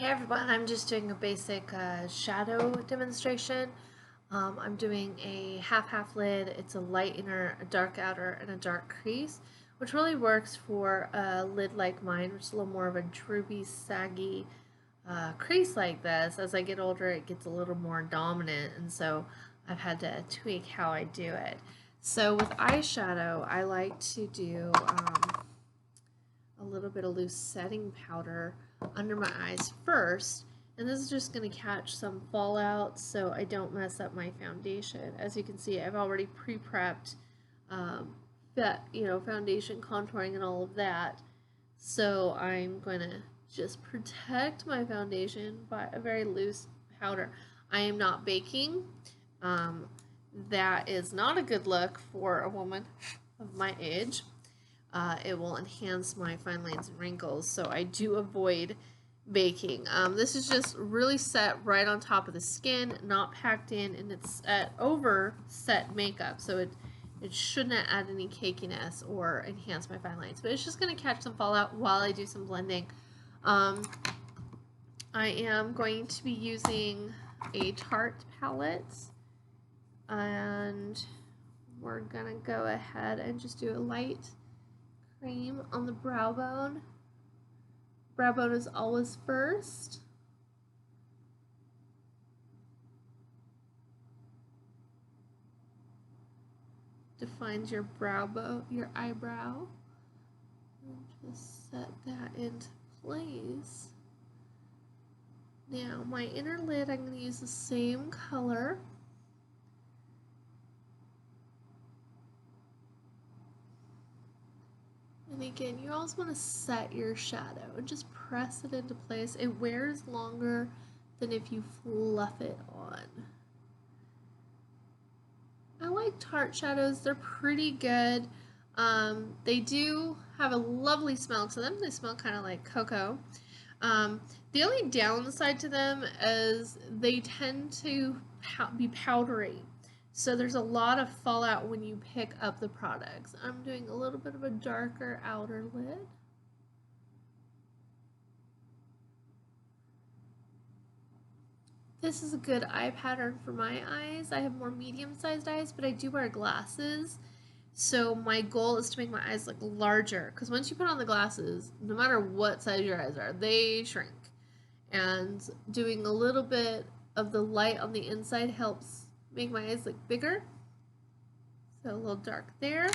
Hey everyone, I'm just doing a basic shadow demonstration. I'm doing a half-half lid. It's a light inner, a dark outer, and a dark crease, which really works for a lid like mine, which is a little more of a droopy, saggy crease like this. As I get older, it gets a little more dominant, and so I've had to tweak how I do it. So with eyeshadow, I like to do a little bit of loose setting powder under my eyes first, and this is just going to catch some fallout so I don't mess up my foundation. As you can see, I've already pre-prepped that, foundation contouring and all of that, so I'm going to just protect my foundation by a very loose powder. I am not baking. That is not a good look for a woman of my age. It will enhance my fine lines and wrinkles, so I do avoid baking. This is just really set right on top of the skin, not packed in, and it's over set makeup, so it shouldn't add any cakiness or enhance my fine lines, but it's just going to catch some fallout while I do some blending. I am going to be using a Tarte palette, and we're going to go ahead and just do a light cream on the brow bone. Brow bone is always first. Defines your brow bone, your eyebrow. And just set that into place. Now my inner lid, I'm going to use the same color. And again, you also want to set your shadow and just press it into place. It wears longer than if you fluff it on. I like Tarte shadows. They're pretty good. They do have a lovely smell to them. They smell kind of like cocoa. The only downside to them is they tend to be powdery. So there's a lot of fallout when you pick up the products. I'm doing a little bit of a darker outer lid. This is a good eye pattern for my eyes. I have more medium-sized eyes, but I do wear glasses. So my goal is to make my eyes look larger, because once you put on the glasses, no matter what size your eyes are, they shrink. And doing a little bit of the light on the inside helps make my eyes look bigger. So a little dark there.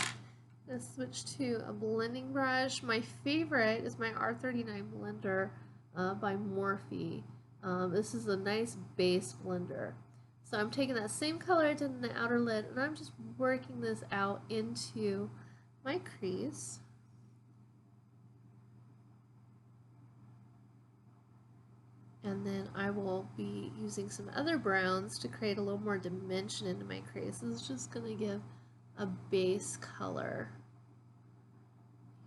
Let's switch to a blending brush. My favorite is my R39 blender by Morphe. This is a nice base blender. So I'm taking that same color I did in the outer lid, and I'm just working this out into my crease. And then I will be using some other browns to create a little more dimension into my crease. This is just going to give a base color.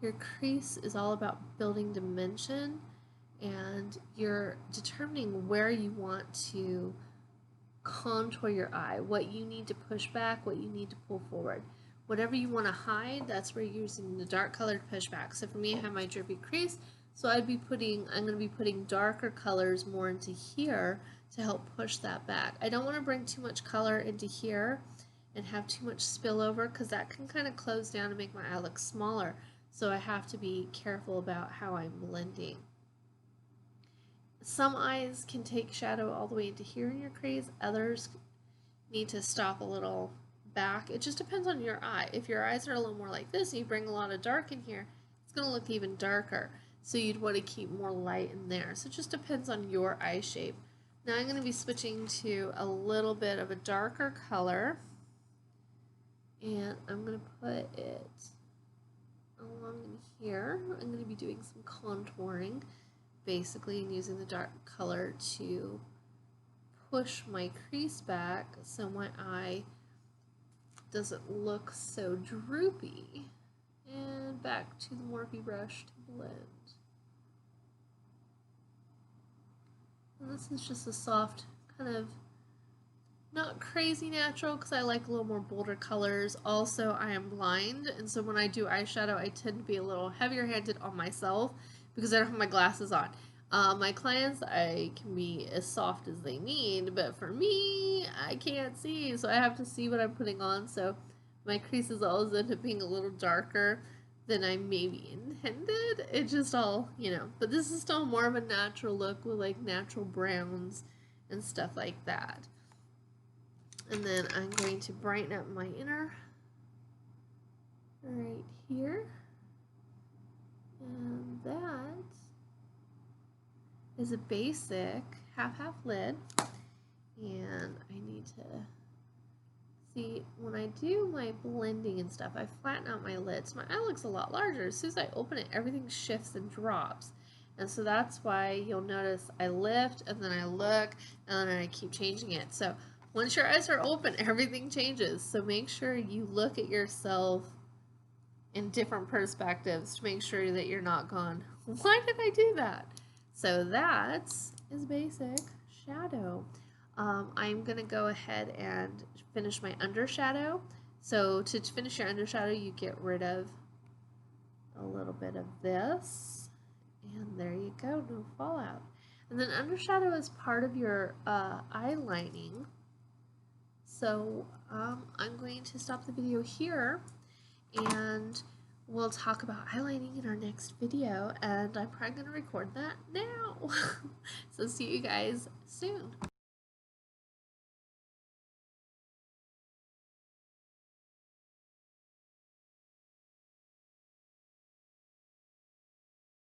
Your crease is all about building dimension, and you're determining where you want to contour your eye, what you need to push back, what you need to pull forward. Whatever you want to hide, that's where you're using the dark color to push back. So for me, I have my drippy crease, so I'm going to be putting darker colors more into here to help push that back. I don't want to bring too much color into here and have too much spillover, because that can kind of close down and make my eye look smaller. So I have to be careful about how I'm blending. Some eyes can take shadow all the way into here in your crease. Others need to stop a little back. It just depends on your eye. If your eyes are a little more like this and you bring a lot of dark in here, it's going to look even darker. So you'd want to keep more light in there. So it just depends on your eye shape. Now I'm going to be switching to a little bit of a darker color. And I'm going to put it along in here. I'm going to be doing some contouring, basically, and using the dark color to push my crease back so my eye doesn't look so droopy. And back to the Morphe brush to blend. And this is just a soft, kind of not crazy natural, because I like a little more bolder colors. Also, I am blind, and so when I do eyeshadow, I tend to be a little heavier handed on myself because I don't have my glasses on. My clients, I can be as soft as they need, but for me, I can't see, so I have to see what I'm putting on. So my creases always end up being a little darker than I maybe intended. It just all, but this is still more of a natural look with like natural browns and stuff like that. And then I'm going to brighten up my inner right here. And that is a basic half-half lid. And I need to see, when I do my blending and stuff, I flatten out my lids. My eye looks a lot larger. As soon as I open it, everything shifts and drops. And so that's why you'll notice I lift and then I look and then I keep changing it. So once your eyes are open, everything changes. So make sure you look at yourself in different perspectives to make sure that you're not gone, why did I do that? So that is basic shadow. I'm going to go ahead and finish my undershadow. So to finish your undershadow, you get rid of a little bit of this. And there you go, no fallout. And then undershadow is part of your eye lining. So I'm going to stop the video here, and we'll talk about eyelining in our next video, and I'm probably going to record that now. So see you guys soon.